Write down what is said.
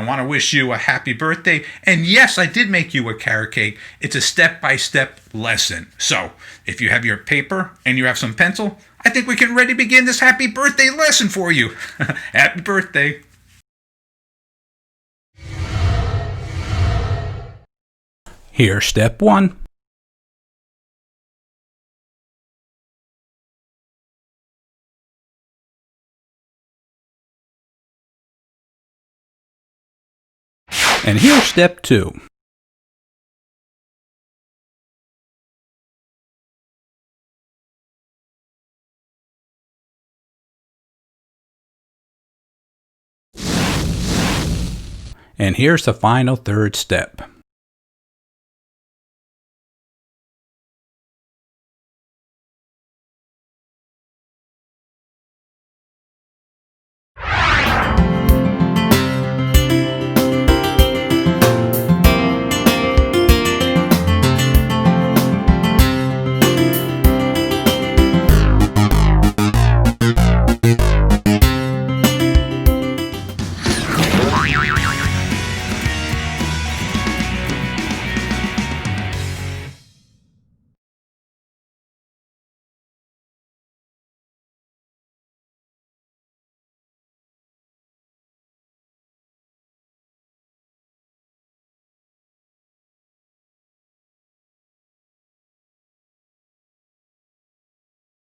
I want to wish you a happy birthday. And yes, I did make you a carrot cake. It's a step-by-step lesson. So if you have your paper and you have some pencil, I think we can ready begin this happy birthday lesson for you. Happy birthday. Here's step 1. And here's step 2. And here's the final third step.